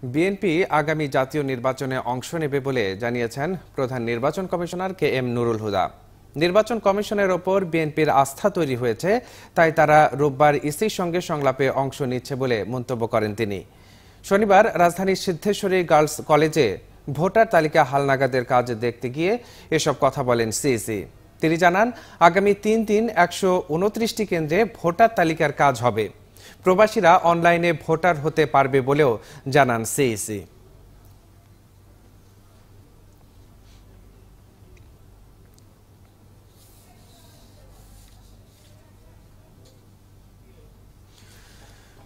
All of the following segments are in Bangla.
বিএনপি আগামী জাতীয় নির্বাচনে অংশ নেবে বলে জানিয়েছেন প্রধান নির্বাচন কমিশনার KM নুরুল হুদা। নির্বাচন কমিশনের ওপর বিএনপির আস্থা তৈরি হয়েছে, তাই তারা রোববার ইসির সঙ্গে সংলাপে অংশ নিচ্ছে বলে মন্তব্য করেন তিনি। শনিবার রাজধানীর সিদ্ধেশ্বরী গার্লস কলেজে ভোটার তালিকা হালনাগাদের কাজ দেখতে গিয়ে এসব কথা বলেন সিইসি। তিনি জানান, আগামী 3 দিন 129টি কেন্দ্রে ভোটার তালিকার কাজ হবে। প্রবাসীরা অনলাইনে ভোটার হতে পারবে বলেও জানান সিইসি।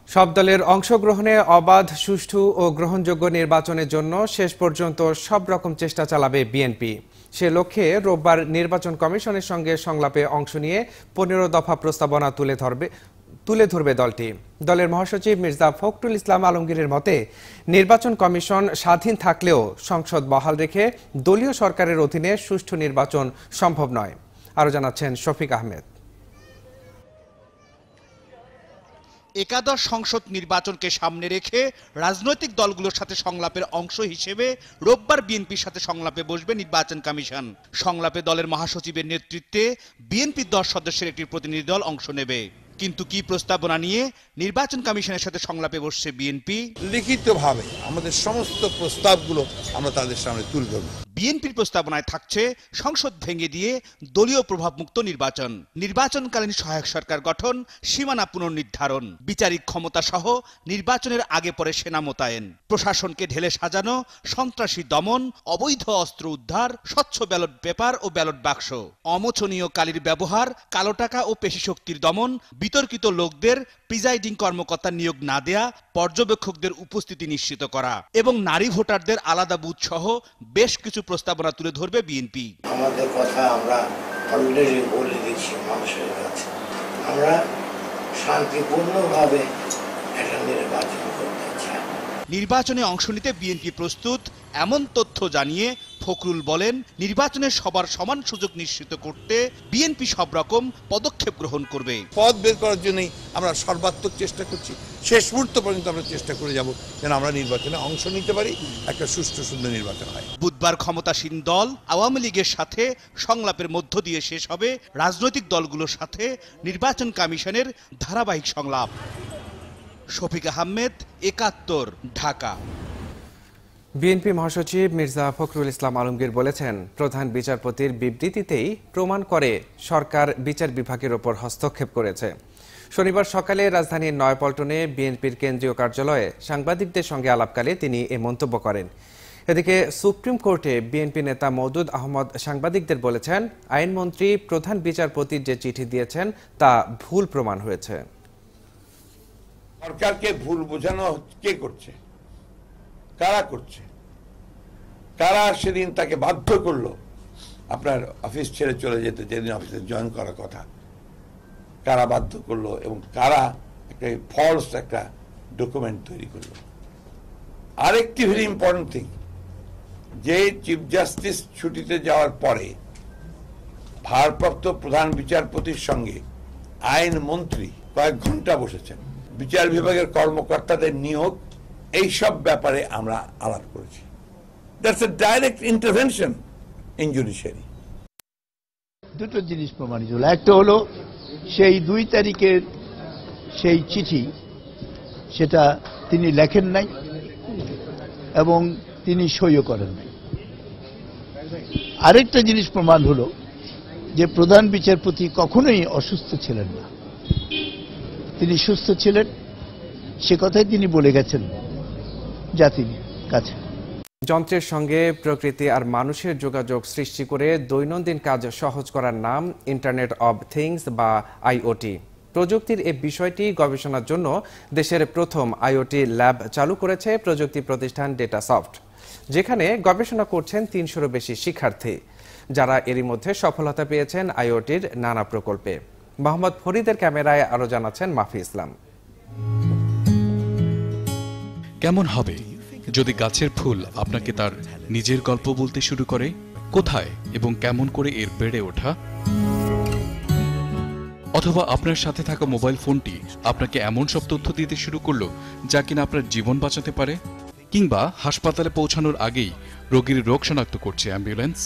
সব দলের অংশগ্রহণে অবাধ, সুষ্ঠু ও গ্রহণযোগ্য নির্বাচনের জন্য শেষ পর্যন্ত সব রকম চেষ্টা চালাবে বিএনপি। সে লক্ষ্যে রোববার নির্বাচন কমিশনের সঙ্গে সংলাপে অংশ নিয়ে 15 দফা প্রস্তাবনা তুলে ধরবে দলটি। দলের মহাসচিব মির্জা ফখরুল ইসলাম আলমগীরের মতে, নির্বাচন কমিশন স্বাধীন থাকলেও সংসদ বহাল রেখে দলীয় সরকারের অধীনে সুষ্ঠু নির্বাচন সম্ভব নয়। আরও জানাচ্ছেন শফিক আহমেদ। একাদশ সংসদ নির্বাচনকে সামনে রেখে রাজনৈতিক দলগুলোর সাথে সংলাপের অংশ হিসেবে রোববার বিএনপির সাথে সংলাপে বসবে নির্বাচন কমিশন। সংলাপে দলের মহাসচিবের নেতৃত্বে বিএনপির 10 সদস্যের একটি প্রতিনিধি দল অংশ নেবে। কিন্তু কি প্রস্তাবনা নিয়ে নির্বাচন কমিশনের সাথে সংলাপে বসছে বিএনপি? লিখিতভাবে আমাদের সমস্ত প্রস্তাবগুলো আমরা তাদের সামনে তুলে ধরব। বিএনপির প্রস্তাবনায় থাকছে সংসদ ভেঙে দিয়ে দলীয় প্রভাবমুক্ত নির্বাচন, নির্বাচনকালীন সহায়ক সরকার গঠন, সীমানা পুনর্নির্ধারণ, বিচারিক ক্ষমতা সহ নির্বাচনের আগে পরে সেনা মোতায়েন, প্রশাসনকে ঢেলে সাজানো, সন্ত্রাসী দমন, অবৈধ অস্ত্র উদ্ধার, স্বচ্ছ ব্যালট পেপার ও ব্যালট বাক্স, অমোচনীয় কালির ব্যবহার, কালো টাকা ও পেশি শক্তির দমন, বিতর্কিত লোকদের প্রিজাইডিং কর্মকর্তা নিয়োগ না দেয়া, পর্যবেক্ষকদের উপস্থিতি নিশ্চিত করা এবং নারী ভোটারদের আলাদা বুথ সহ বেশ কিছু প্রস্তাবনা তুলে ধরবে বিএনপি। আমাদের কথা আমরা অলরেডি বলে দিচ্ছি মানুষের কাছে, আমরা শান্তিপূর্ণভাবে একটা নির্বাচন করতে চাই। নির্বাচনে অংশ নিতে বিএনপি প্রস্তুত এমন তথ্য জানিয়ে ফখরুল বলেন, নির্বাচনে সবার সমান সুযোগ নিশ্চিত করতে বিএনপি সব রকম পদক্ষেপ গ্রহণ করবে। পথ বের করার জন্যই আমরা সর্বাত্মক চেষ্টা করছি। শেষ মুহূর্ত পর্যন্ত আমরা চেষ্টা করে যাব যেন আমরা নির্বাচনে অংশ নিতে পারি, একটা সুষ্ঠু সুন্দর নির্বাচন হয়। বুধবার ক্ষমতাসীন দল আওয়ামী লীগের সাথে সংলাপের মধ্য দিয়ে শেষ হবে রাজনৈতিক দলগুলোর সাথে নির্বাচন কমিশনের ধারাবাহিক সংলাপ। শফিক আহমেদ, 71, ঢাকা। বিএনপি মহাসচিব মির্জা ফখরুল ইসলাম আলমগীর বলেছেন, প্রধান বিচারপতির বিবৃতিতেই প্রমাণ করে সরকার বিচার বিভাগের ওপর হস্তক্ষেপ করেছে। শনিবার সকালে রাজধানীর নয়াপল্টনে বিএনপির কেন্দ্রীয় কার্যালয়ে সাংবাদিকদের সঙ্গে আলাপকালে তিনি এ মন্তব্য করেন। এদিকে সুপ্রিম কোর্টে বিএনপি নেতা মওদুদ আহমদ সাংবাদিকদের বলেছেন, আইনমন্ত্রী প্রধান বিচারপতির যে চিঠি দিয়েছেন তা ভুল প্রমাণ হয়েছে। সরকারকে ভুল বোঝানো কে করছে, কারা করছে, কারা সেদিন তাকে বাধ্য করলো আপনার অফিস ছেড়ে চলে যেতে, যেদিন অফিসে জয়েন করার কথা, কারা বাধ্য করলো এবং কারা একটা ফলস একটা ডকুমেন্ট তৈরি করলো। আরেকটি ভেরি ইম্পর্টেন্ট থিং, যে চিফ জাস্টিস ছুটিতে যাওয়ার পরে ভারপ্রাপ্ত প্রধান বিচারপতির সঙ্গে আইনমন্ত্রী কয়েক ঘন্টা বসেছেন, বিচার বিভাগের কর্মকর্তাদের নিয়োগ, এইসব ব্যাপারে আমরা আলাপ করেছি। That's a direct intervention in judiciary. দুটো জিনিস প্রমাণিত হলো, একটা হলো সেই 2 তারিখের সেই চিঠি, সেটা তিনি লেখেন নাই এবং তিনি সইও করেন নাই। আরেকটা জিনিস প্রমাণ হলো যে প্রধান বিচারপতি কখনোই অসুস্থ ছিলেন না, তিনি সুস্থ ছিলেন, সে কথাই তিনি বলে গেছেন জাতির কাছে। যন্ত্রের সঙ্গে প্রকৃতি আর মানুষের যোগাযোগ সৃষ্টি করে দৈনন্দিন কাজ সহজ করার নাম ইন্টারনেট অব থিংস বা আইওটি। প্রযুক্তির এই বিষয়টি গবেষণার জন্য দেশের প্রথম আইওটি ল্যাব চালু করেছে প্রযুক্তি প্রতিষ্ঠান ডেটাসফট, যেখানে গবেষণা করছেন 300-এরও বেশি শিক্ষার্থী, যারা এরই মধ্যে সফলতা পেয়েছেন আইওটির নানা প্রকল্পে। মোহাম্মদ ফরিদের ক্যামেরায় আরো জানাচ্ছেন মাফি ইসলাম। কেমন হবে যদি গাছের ফুল আপনাকে তার নিজের গল্প বলতে শুরু করে? কোথায় এবং কেমন করে এর বেড়ে ওঠা? অথবা আপনার সাথে থাকা মোবাইল ফোনটি আপনাকে এমন সব তথ্য দিতে শুরু করলো যা কিনা আপনার জীবন বাঁচাতে পারে? কিংবা হাসপাতালে পৌঁছানোর আগেই রোগীর রোগ শনাক্ত করছে অ্যাম্বুলেন্স।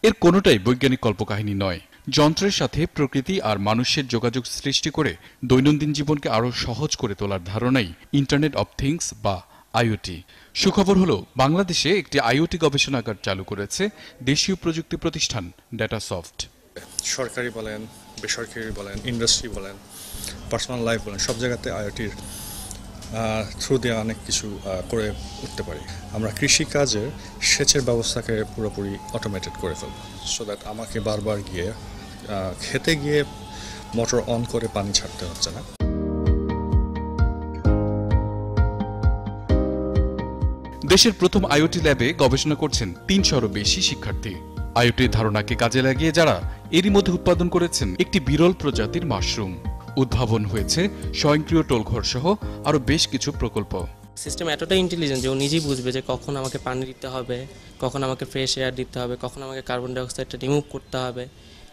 এর কোনোটাই বৈজ্ঞানিক কল্পকাহিনী নয়, যন্ত্রের সাথে প্রকৃতি আর মানুষের যোগাযোগ সৃষ্টি করে দৈনন্দিন জীবনকে আরও সহজ করে তোলার ধারণাই ইন্টারনেট অব থিংস বা আইওটি। সুখবর হলো বাংলাদেশে একটি আইওটি গবেষণাগার চালু করেছে দেশীয় প্রযুক্তি প্রতিষ্ঠান ডেটাসফট। সরকারি বলেন, বেসরকারি বলেন, ইন্ডাস্ট্রি বলেন, পার্সোনাল লাইফ বলেন, সব জায়গাতে আইওটির থ্রু দিয়ে অনেক কিছু করে উঠতে পারি। আমরা কৃষিকাজের সেচের ব্যবস্থাকে পুরোপুরি অটোমেটেড করে ফেলব, সো দ্যাট আমাকে বারবার গিয়ে খেতে গিয়ে মোটর অন করে পানি ছাড়তে হচ্ছে না। দেশের প্রথম আইওটি ল্যাবে গবেষণা করছেন ৩০০-এরও বেশি শিক্ষার্থী। আইওটির ধারণাকে কাজে লাগিয়ে যারা এরই মধ্যে উৎপাদন করেছেন একটি বিরল প্রজাতির মাশরুম। উদ্ভাবন হয়েছে স্বয়ংক্রিয় টোলঘর সহ আরো বেশ কিছু প্রকল্প। সিস্টেম এতটাই ইন্টেলিজেন্ট যে ও নিজেই বুঝবে যে কখন আমাকে পানি দিতে হবে, কখন আমাকে ফ্রেশ এয়ার দিতে হবে, কখন আমাকে কার্বন ডাইঅক্সাইডটা রিমুভ করতে হবে।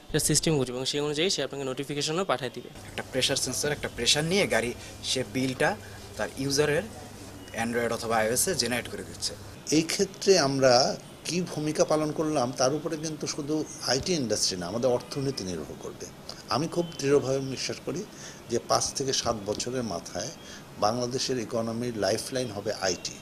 এটা সিস্টেম বুঝবে এবং সেই অনুযায়ী সে আপনাকে নোটিফিকেশনও পাঠিয়ে দিবে। একটা প্রেশার সেন্সর, একটা প্রেশার নিয়ে গাড়ি সে বিলটা তার ইউজারের অ্যান্ড্রয়েড অথবা আইওএসে জেনারেট করে দিচ্ছে। এই ক্ষেত্রে আমরা কি ভূমিকা পালন করলাম তার উপরে কিন্তু শুধু আইটি ইন্ডাস্ট্রি না, আমাদের অর্থনীতি নির্ভর করবে। আমি খুব দৃঢ়ভাবে বিশ্বাস করি যে 5 থেকে 7 বছরের মাথায় বাংলাদেশের ইকোনমির লাইফলাইন হবে আইটি।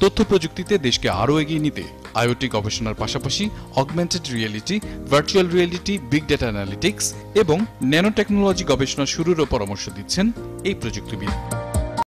তথ্য প্রযুক্তিতে দেশকে আরও এগিয়ে নিতে আইওটি গবেষণার পাশাপাশি augmented reality, virtual reality, big data analytics এবং ন্যানো টেকনোলজি গবেষণা শুরুরও পরামর্শ দিচ্ছেন এই প্রযুক্তিবিদ।